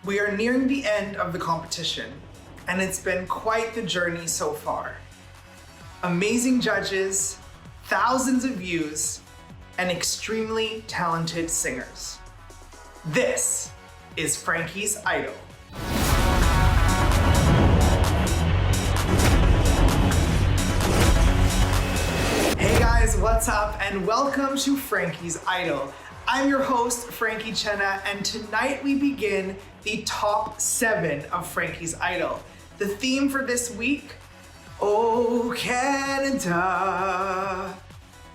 We are nearing the end of the competition, and it's been quite the journey so far. Amazing judges, thousands of views, and extremely talented singers. This is Frankie's Idol. Hey guys, what's up? And welcome to Frankie's Idol. I'm your host, Frankie Chenna, and tonight we begin the top 7 of Frankie's Idol. The theme for this week, Oh Canada.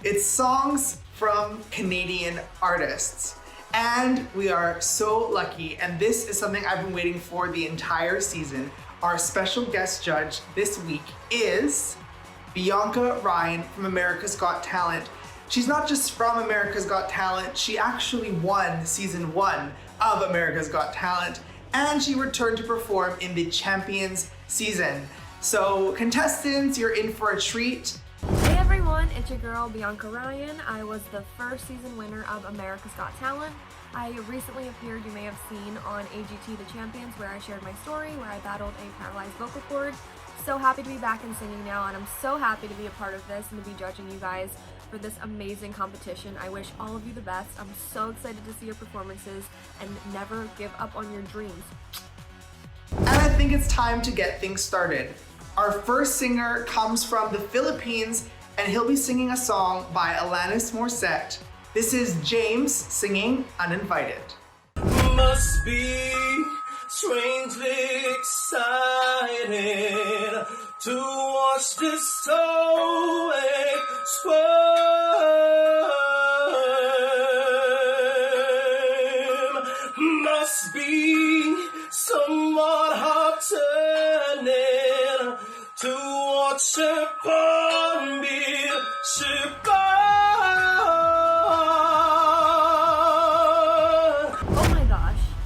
It's songs from Canadian artists. And we are so lucky, and this is something I've been waiting for the entire season. Our special guest judge this week is Bianca Ryan from America's Got Talent. She's not just from America's Got Talent, she actually won season 1 of America's Got Talent, and she returned to perform in the Champions season. So contestants, you're in for a treat. Hey everyone, it's your girl Bianca Ryan. I was the first season winner of America's Got Talent. I recently appeared, you may have seen, on AGT The Champions, where I shared my story, where I battled a paralyzed vocal cord. So happy to be back and singing now, and I'm so happy to be a part of this and to be judging you guys for this amazing competition. I wish all of you the best. I'm so excited to see your performances, and never give up on your dreams. And I think it's time to get things started. Our first singer comes from the Philippines, and he'll be singing a song by Alanis Morissette. This is James singing Uninvited. Must be strangely excited to watch this soul squirm. Must be somewhat heart-turning to watch her burn me.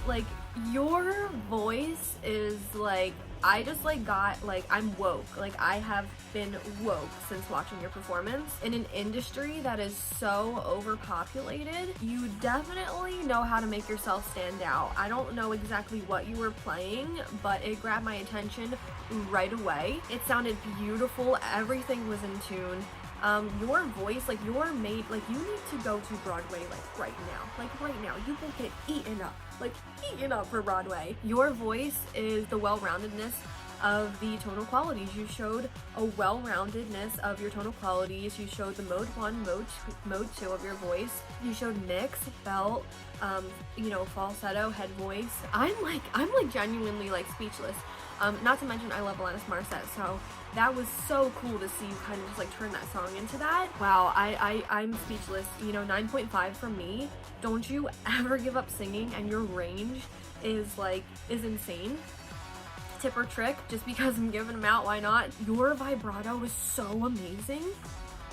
Like, your voice is like, I just I'm woke. Like, I have been woke since watching your performance. In an industry that is so overpopulated, you definitely know how to make yourself stand out. I don't know exactly what you were playing, but it grabbed my attention right away. It sounded beautiful, everything was in tune. Your voice, you need to go to Broadway, right now. You will get eaten up for Broadway. Your voice is the well-roundedness of the tonal qualities. You showed a well-roundedness of your tonal qualities. You showed the mode 1, mode 2 of your voice. You showed mix, belt, falsetto, head voice. I'm genuinely speechless. Not to mention I love Alanis Morissette, so that was so cool to see you kind of just turn that song into that. Wow, I'm speechless. 9.5 from me. Don't you ever give up singing, and your range is insane. Tip or trick, just because I'm giving them out, why not? Your vibrato is so amazing,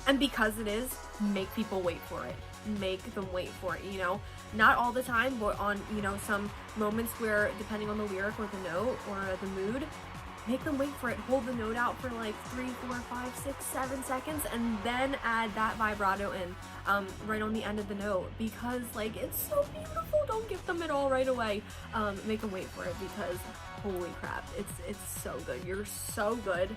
and because it is, make people wait for it. Make them wait for it, not all the time, but on some moments where, depending on the lyric or the note or the mood, make them wait for it. Hold the note out for 3, 4, 5, 6, 7 seconds, and then add that vibrato in right on the end of the note, because it's so beautiful. Don't give them it all right away. Make them wait for it, because holy crap, it's so good. You're so good.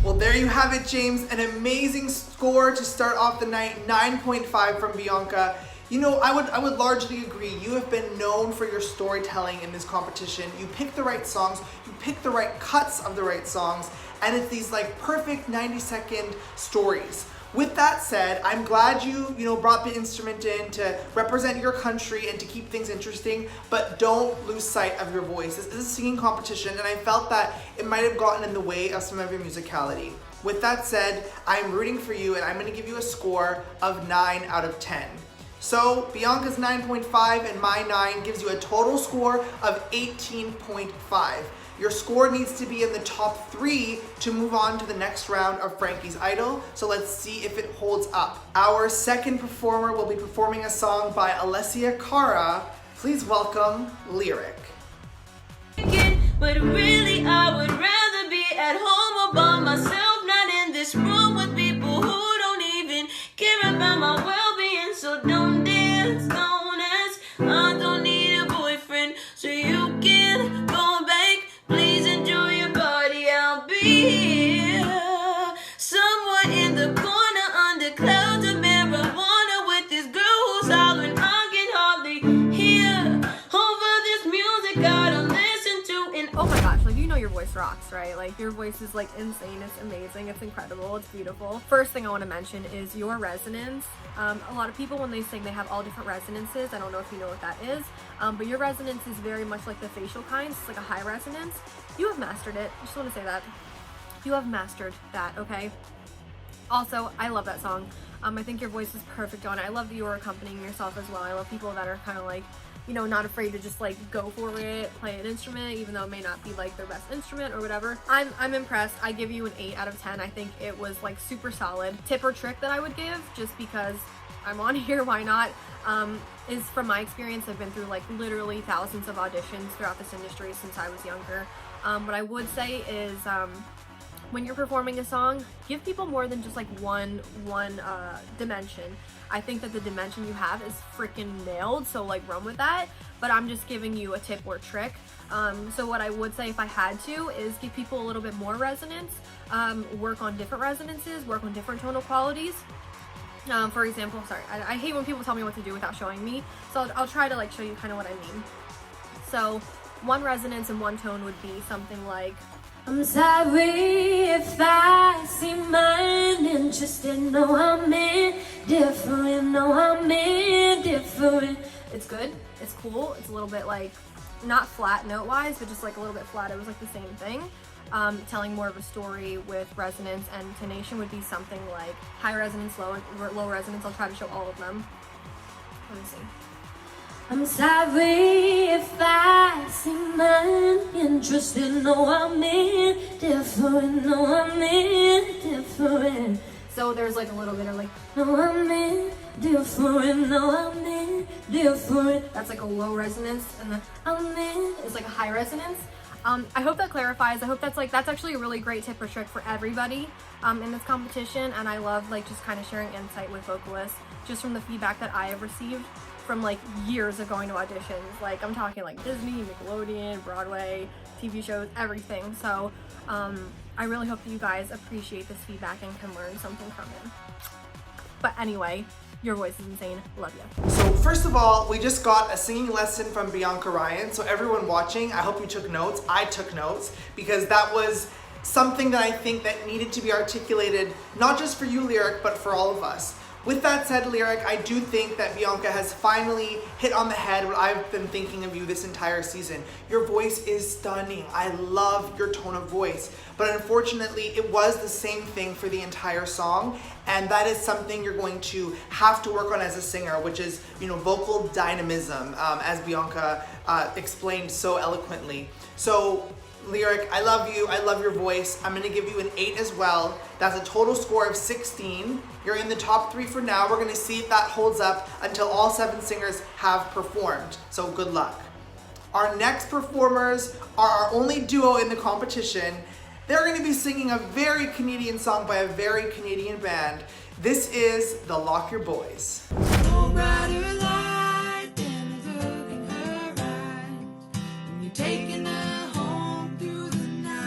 Well, there you have it, James. An amazing score to start off the night. 9.5 from Bianca. I would largely agree. You have been known for your storytelling in this competition. You pick the right songs, you pick the right cuts of the right songs, and it's these perfect 90-second stories. With that said, I'm glad you brought the instrument in to represent your country and to keep things interesting, but don't lose sight of your voice. This is a singing competition, and I felt that it might have gotten in the way of some of your musicality. With that said, I'm rooting for you, and I'm going to give you a score of 9 out of 10. So Bianca's 9.5 and my 9 gives you a total score of 18.5. Your score needs to be in the top 3 to move on to the next round of Frankie's Idol. So let's see if it holds up. Our second performer will be performing a song by Alessia Cara. Please welcome Lyric. But really I would rather be at home all by myself, not in this room with people who don't even care about my well-being. So don't dance, don't ask, I don't need a boyfriend, so you can like, you know your voice rocks, right? Like, your voice is like insane, it's amazing, it's incredible, it's beautiful. First thing I want to mention is your resonance. A lot of people, when they sing, they have all different resonances. I don't know if you know what that is, but your resonance is very much like the facial kinds. It's like a high resonance. You have mastered it. I just want to say that. You have mastered that, okay? Also, I love that song. I think your voice is perfect on it. I love that you are accompanying yourself as well. I love people that are kind of like, you know, not afraid to just like go for it, play an instrument, even though it may not be like their best instrument or whatever. I'm impressed. I give you an 8 out of 10. I think it was like super solid. Tip or trick that I would give, just because I'm on here, why not, is from my experience. I've been through like literally thousands of auditions throughout this industry since I was younger. What I would say is, when you're performing a song, give people more than just like one dimension. I think that the dimension you have is freaking nailed, so like run with that, but I'm just giving you a tip or trick. So what I would say if I had to is give people a little bit more resonance, work on different resonances, work on different tonal qualities. For example, sorry, I hate when people tell me what to do without showing me, so I'll try to like show you kind of what I mean. So one resonance and one tone would be something like, I'm sorry if I seem uninterested. No, I'm indifferent. No, I'm indifferent. it's good, it's cool, it's a little bit like, not flat note-wise, but just like a little bit flat. It was like the same thing. Telling more of a story with resonance and intonation would be something like high resonance, low resonance. I'll try to show all of them. Let me see. I'm sorry if I seem uninterested. No, I'm indifferent. No, I'm indifferent. So there's like a little bit of like, No, I'm indifferent. No, I'm indifferent. that's like a low resonance, and then I'm in. it's like a high resonance. I hope that clarifies. I hope that's actually a really great tip or trick for everybody in this competition, and I love like just kind of sharing insight with vocalists just from the feedback that I have received from like years of going to auditions. Like, I'm talking like Disney, Nickelodeon, Broadway, TV shows, everything. So I really hope that you guys appreciate this feedback and can learn something from it. But anyway, your voice is insane. Love you. So first of all, we just got a singing lesson from Bianca Ryan. So everyone watching, I hope you took notes. I took notes because that was something that I think that needed to be articulated, not just for you, Lyric, but for all of us. With that said, Lyric, I do think that Bianca has finally hit on the head what I've been thinking of you this entire season. Your voice is stunning. I love your tone of voice. But unfortunately, it was the same thing for the entire song, and that is something you're going to have to work on as a singer, which is, you know, vocal dynamism, as Bianca explained so eloquently. So, Lyric, I love you. I love your voice. I'm going to give you an 8 as well. That's a total score of 16. You're in the top 3 for now. We're going to see if that holds up until all 7 singers have performed. So good luck. Our next performers are our only duo in the competition. They're going to be singing a very Canadian song by a very Canadian band. This is the LockyerBoys. No brighter light than a look in her eyes. When you're taking her home through the night.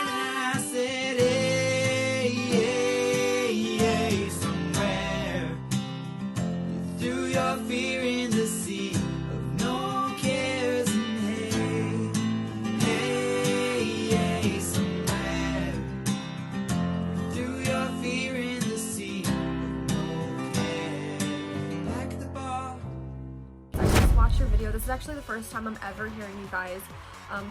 And I said, hey, hey, hey, somewhere. You threw your fear in the sea of no cares and hey, hey, somewhere. You threw your fear in the sea of no care. Back at the bar. I just watched your video. This is actually the first time I'm ever hearing you guys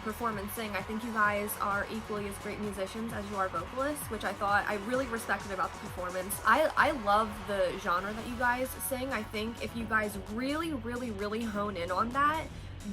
perform and sing. I think you guys are equally as great musicians as you are vocalists, which I really respected about the performance. I love the genre that you guys sing. I think if you guys really hone in on that,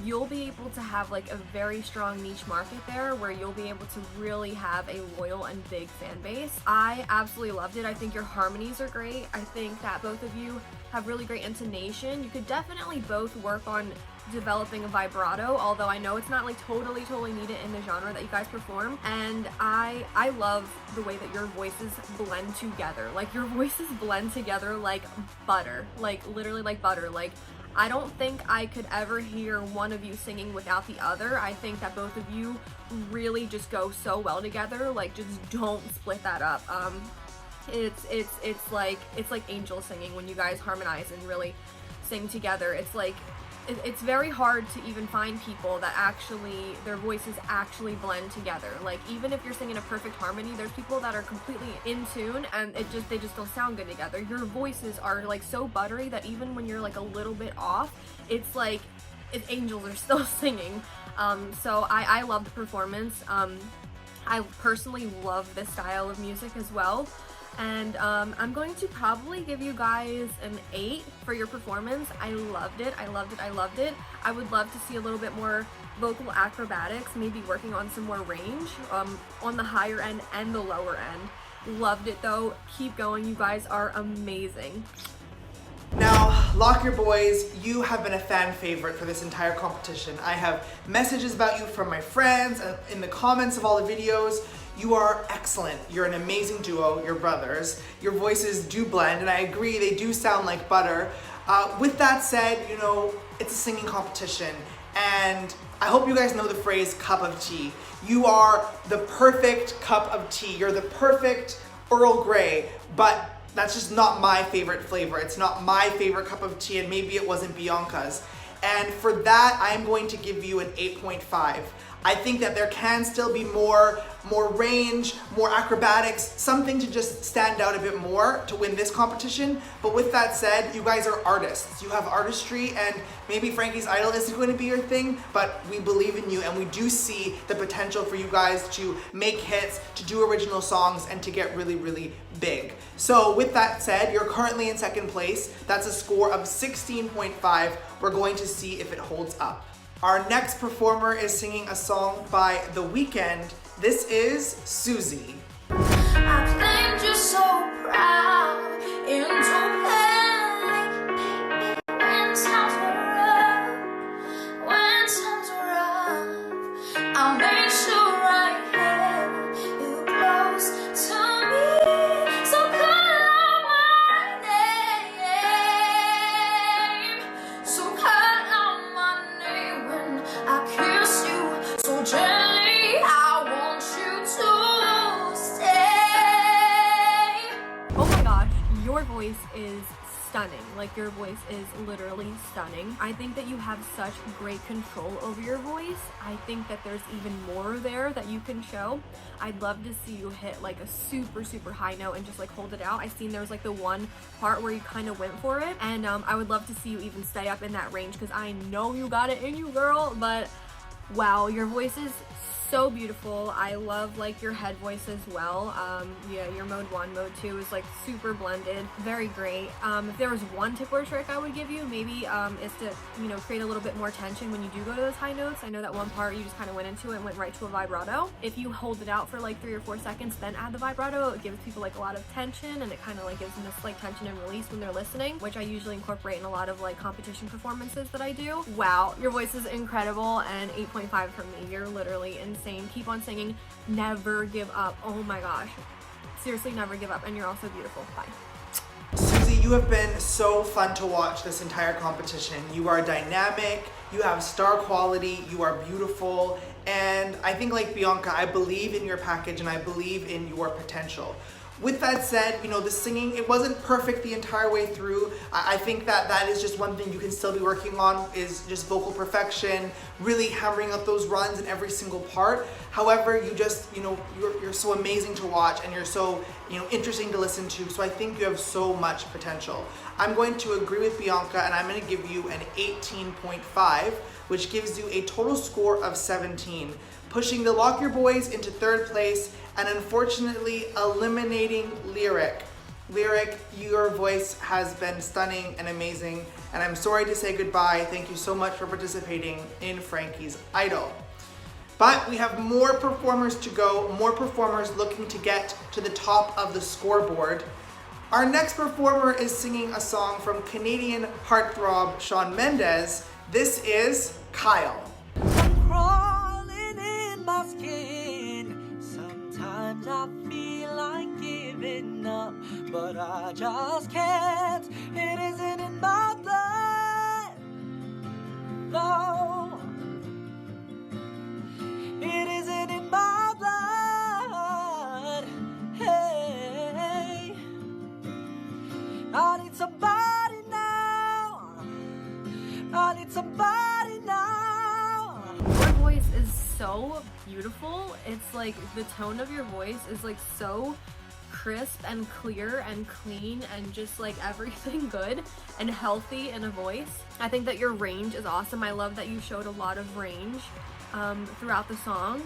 you'll be able to have like a very strong niche market there where you'll be able to really have a loyal and big fan base. I absolutely loved it. I think your harmonies are great. I think that both of you have really great intonation. You could definitely both work on developing a vibrato, although I know it's not like totally needed in the genre that you guys perform. And I love the way that your voices blend together. Like, your voices blend together like butter, like literally like butter. Like, I don't think I could ever hear one of you singing without the other. I think that both of you really just go so well together. Like, just don't split that up. It's like angel singing when you guys harmonize and really sing together. It's like it's very hard to even find people that actually, their voices actually blend together. Like, even if you're singing a perfect harmony, there's people that are completely in tune and they just don't sound good together. Your voices are like so buttery that even when you're like a little bit off, it's like angels are still singing. So I love the performance. I personally love this style of music as well. And I'm going to probably give you guys an 8 for your performance. I loved it. I loved it. I loved it. I would love to see a little bit more vocal acrobatics, maybe working on some more range on the higher end and the lower end. Loved it though. Keep going. You guys are amazing. Now, LockyerBoys, you have been a fan favorite for this entire competition. I have messages about you from my friends and in the comments of all the videos. You are excellent. You're an amazing duo, you're brothers. Your voices do blend, and I agree, they do sound like butter. With that said, you know, it's a singing competition, and I hope you guys know the phrase cup of tea. You are the perfect cup of tea. You're the perfect Earl Grey, but that's just not my favorite flavor. It's not my favorite cup of tea, and maybe it wasn't Bianca's. And for that, I'm going to give you an 8.5. I think that there can still be more range, more acrobatics, something to just stand out a bit more to win this competition. But with that said, you guys are artists. You have artistry, and maybe Frankie's Idol isn't going to be your thing, but we believe in you, and we do see the potential for you guys to make hits, to do original songs, and to get really, really big. So with that said, you're currently in second place. That's a score of 16.5. We're going to see if it holds up. Our next performer is singing a song by The Weeknd. This is Susie. I think you're so proud and don't panic, baby, when times are rough, when times are rough. I'll make sure I have you close to me, so call out my name, so call out my name when I kiss you, so gently. Your voice is stunning. Like, your voice is literally stunning. I think that you have such great control over your voice. I think that there's even more there that you can show. I'd love to see you hit like a super, super high note and just like hold it out. I seen there was like the one part where you kind of went for it, and I would love to see you even stay up in that range, because I know you got it in you, girl. But wow, your voice is so beautiful. I love like your head voice as well. Yeah, your mode 1, mode 2 is like super blended, very great. If there was one tip or trick I would give you, maybe is to, you know, create a little bit more tension when you do go to those high notes. I know that one part you just kind of went into it and went right to a vibrato. If you hold it out for like 3 or 4 seconds, then add the vibrato, it gives people like a lot of tension, and it kind of like gives them this like tension and release when they're listening, which I usually incorporate in a lot of like competition performances that I do. Wow, your voice is incredible, and 8.5 from me. You're literally insane. Keep on singing, never give up. Oh my gosh, seriously, never give up. And you're also beautiful. Bye. Susie, you have been so fun to watch this entire competition. You are dynamic, you have star quality, you are beautiful, and I think like Bianca, I believe in your package and I believe in your potential. With that said, you know, the singing, it wasn't perfect the entire way through. I think that that is just one thing you can still be working on, is just vocal perfection, really hammering out those runs in every single part. However, you just, you know, you're so amazing to watch, and you're so, you know, interesting to listen to. So I think you have so much potential. I'm going to agree with Bianca, and I'm going to give you an 18.5, which gives you a total score of 17, pushing the LockyerBoys into third place, and unfortunately eliminating Lyric. Lyric, your voice has been stunning and amazing, and I'm sorry to say goodbye. Thank you so much for participating in Frankie's Idol. But we have more performers to go, more performers looking to get to the top of the scoreboard. Our next performer is singing a song from Canadian heartthrob Shawn Mendes. This is Kyle. I'm crawling in my skin. Sometimes I feel like giving up, but I just can't. It isn't in my blood. No, it isn't in my blood. Hey, I need somebody now. I need somebody. is so beautiful. It's like the tone of your voice is like so crisp and clear and clean and just like everything good and healthy in a voice. I think that your range is awesome. I love that you showed a lot of range throughout the song.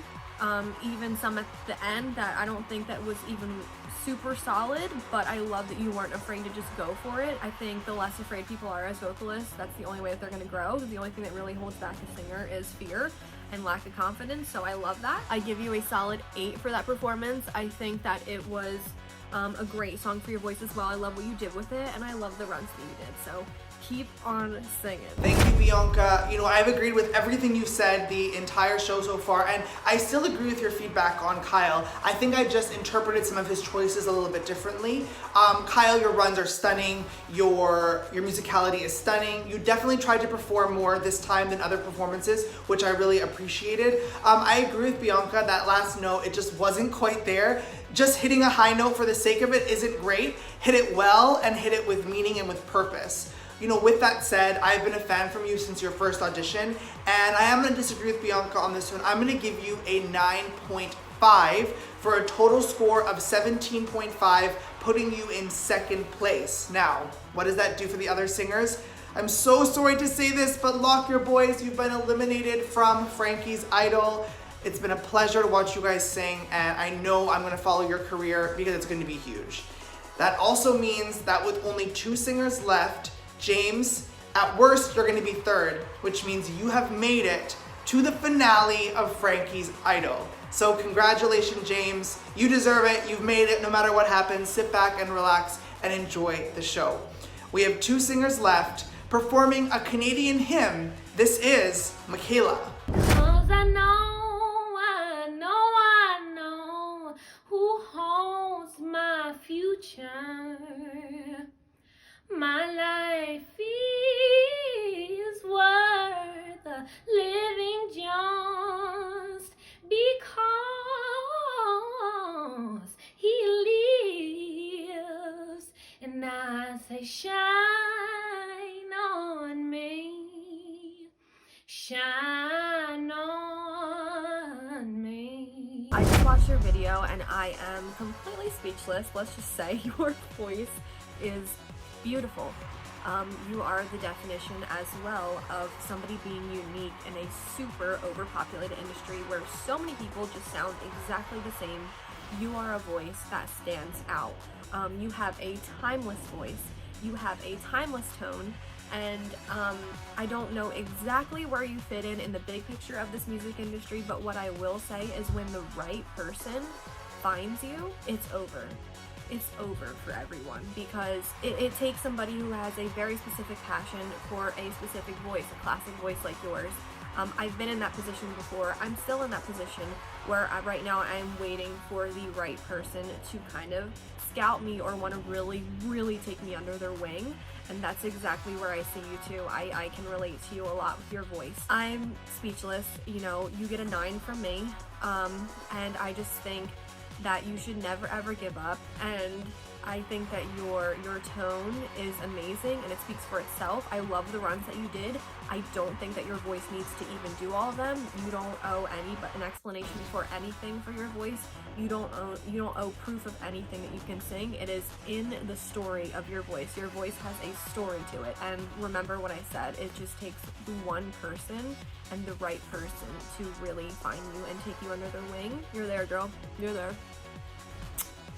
Even some at the end that I don't think that was even super solid, but I love that you weren't afraid to just go for it. I think the less afraid people are as vocalists, that's the only way that they're going to grow, because the only thing that really holds back a singer is fear and lack of confidence, so I love that. I give you a solid 8 for that performance. I think that it was a great song for your voice as well. I love what you did with it, and I love the runs that you did, so keep on singing. Thank you, Bianca. You know, I've agreed with everything you've said the entire show so far, and I still agree with your feedback on Kyle. I think I just interpreted some of his choices a little bit differently. Kyle, your runs are stunning. Your musicality is stunning. You definitely tried to perform more this time than other performances, which I really appreciated. I agree with Bianca, that last note, it just wasn't quite there. Just hitting a high note for the sake of it isn't great. Hit it well and hit it with meaning and with purpose. You know, with that said, I've been a fan from you since your first audition, and I am going to disagree with Bianca on this one. I'm going to give you a 9.5 for a total score of 17.5, putting you in second place. Now, what does that do for the other singers? I'm so sorry to say this, but LockyerBoys, you've been eliminated from Frankie's Idol. It's been a pleasure to watch you guys sing, and I know I'm going to follow your career because it's going to be huge. That also means that with only 2 singers left, James, at worst, you're going to be third, which means you have made it to the finale of Frankie's Idol. So congratulations, James. You deserve it. You've made it no matter what happens. Sit back and relax and enjoy the show. We have 2 singers left performing a Canadian hymn. This is Mekayla. 'Cause I know who holds my future. My life is worth living just because he lives. And I say, shine on me, shine on me. I just watched your video and I am completely speechless. Let's just say your voice is beautiful. You are the definition as well of somebody being unique in a super overpopulated industry where so many people just sound exactly the same. You are a voice that stands out. You have a timeless voice. You have a timeless tone. And I don't know exactly where you fit in the big picture of this music industry, but what I will say is when the right person finds you, it's over. It's over for everyone, because it takes somebody who has a very specific passion for a specific voice, a classic voice like yours. I've been in that position before. I'm still in that position where right now I'm waiting for the right person to kind of scout me or want to really, really take me under their wing. And that's exactly where I see you too. I can relate to you a lot with your voice. I'm speechless. You know, you get a 9 from me. And I just think that you should never ever give up, and I think that your tone is amazing and it speaks for itself. I love the runs that you did. I don't think that your voice needs to even do all of them. You don't owe any but an explanation for anything for your voice. You don't owe proof of anything that you can sing. It is in the story of your voice. Your voice has a story to it. And remember what I said, it just takes one person and the right person to really find you and take you under their wing. You're there, girl. You're there.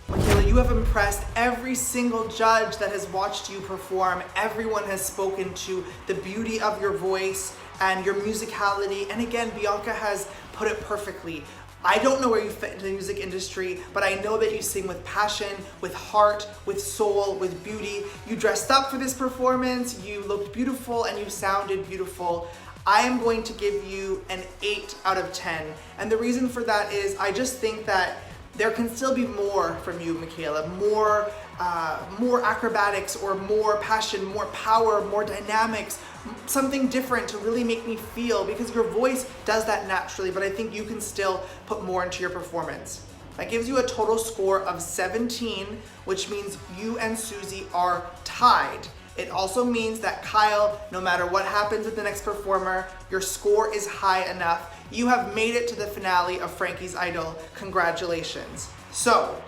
Mekayla, you have impressed every single judge that has watched you perform. Everyone has spoken to the beauty of your voice and your musicality. And again, Bianca has put it perfectly. I don't know where you fit into the music industry, but I know that you sing with passion, with heart, with soul, with beauty. You dressed up for this performance, you looked beautiful, and you sounded beautiful. I am going to give you an 8 out of 10. And the reason for that is I just think that there can still be more from you, Mekayla. More acrobatics, or more passion, more power, more dynamics, something different to really make me feel, because your voice does that naturally, but I think you can still put more into your performance. That gives you a total score of 17, which means you and Susie are tied. It also means that Kyle, no matter what happens with the next performer, your score is high enough. you have made it to the finale of Frankie's Idol. Congratulations. So,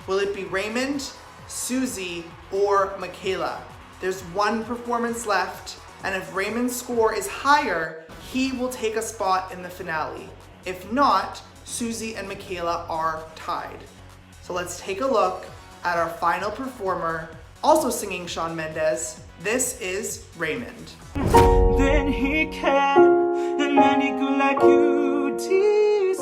will it be Raymond, Susie, or Mekayla? There's one performance left, and if Raymond's score is higher, he will take a spot in the finale. If not, Susie and Mekayla are tied. So let's take a look at our final performer, also singing Shawn Mendes. This is Raymond. Then he can, and then he could like you, Jesus.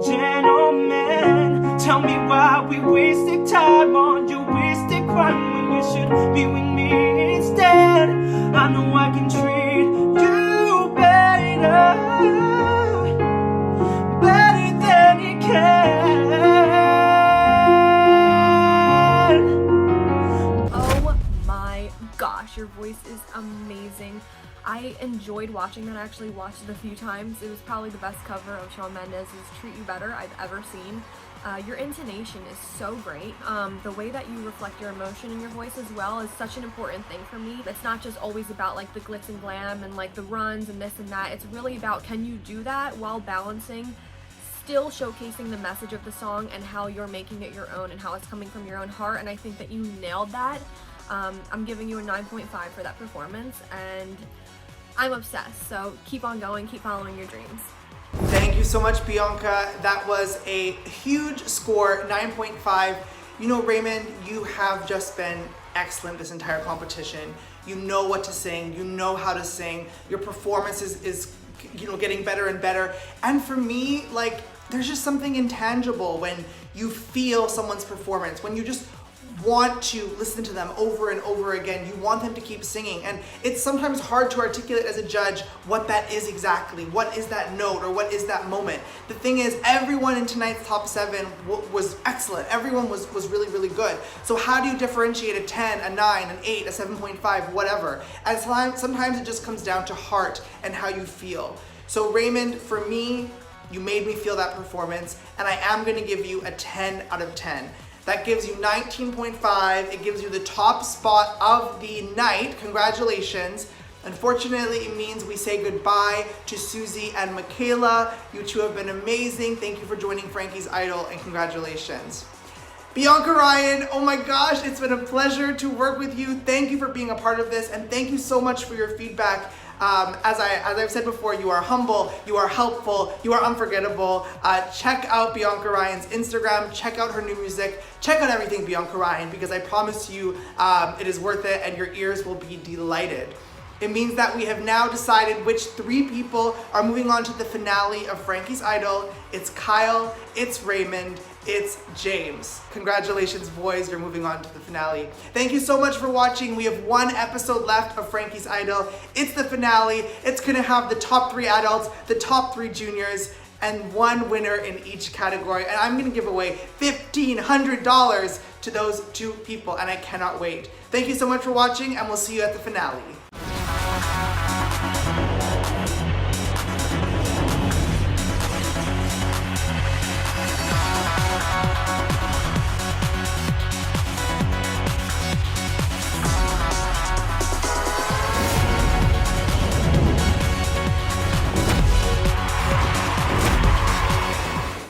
Gentleman, tell me why we wasted time on your wasted crime when you should be with me instead. I know I can treat you better than he can. Oh my gosh, your voice is amazing. I enjoyed watching that. I actually watched it a few times. It was probably the best cover of Shawn Mendes' Treat You Better I've ever seen. Your intonation is so great. The way that you reflect your emotion in your voice as well is such an important thing for me. It's not just always about like the glitz and glam and like the runs and this and that. It's really about, can you do that while balancing, still showcasing the message of the song and how you're making it your own and how it's coming from your own heart. And I think that you nailed that. I'm giving you a 9.5 for that performance, and I'm obsessed. So keep on going, keep following your dreams. Thank you so much, Bianca. That was a huge score, 9.5. You know, Raymond, you have just been excellent this entire competition. You know what to sing, you know how to sing. Your performance is getting better and better. And for me, like, there's just something intangible when you feel someone's performance, when you just want to listen to them over and over again. You want them to keep singing, and it's sometimes hard to articulate as a judge what that is exactly. What is that note, or what is that moment? The thing is, everyone in tonight's top 7 was excellent. Everyone was really, really good. So how do you differentiate a 10, a 9, an 8, a 7.5, whatever? And sometimes it just comes down to heart and how you feel. So Raymond, for me, you made me feel that performance, and I am going to give you a 10 out of 10. That gives you 19.5. It gives you the top spot of the night. Congratulations. Unfortunately, it means we say goodbye to Susie and Mekayla. You two have been amazing. Thank you for joining Frankie's Idol, and congratulations. Bianca Ryan, oh my gosh, it's been a pleasure to work with you. Thank you for being a part of this, and thank you so much for your feedback. As I've said before, you are humble, you are helpful, you are unforgettable. Check out Bianca Ryan's Instagram, check out her new music, check out everything Bianca Ryan, because I promise you it is worth it and your ears will be delighted. It means that we have now decided which 3 people are moving on to the finale of Frankie's Idol. It's Kyle, it's Raymond, it's James. Congratulations, boys, you're moving on to the finale. Thank you so much for watching. We have 1 episode left of Frankie's Idol. It's the finale. It's gonna have the top 3 adults, the top 3 juniors, and 1 winner in each category. And I'm gonna give away $1,500 to those 2 people, and I cannot wait. Thank you so much for watching, and we'll see you at the finale.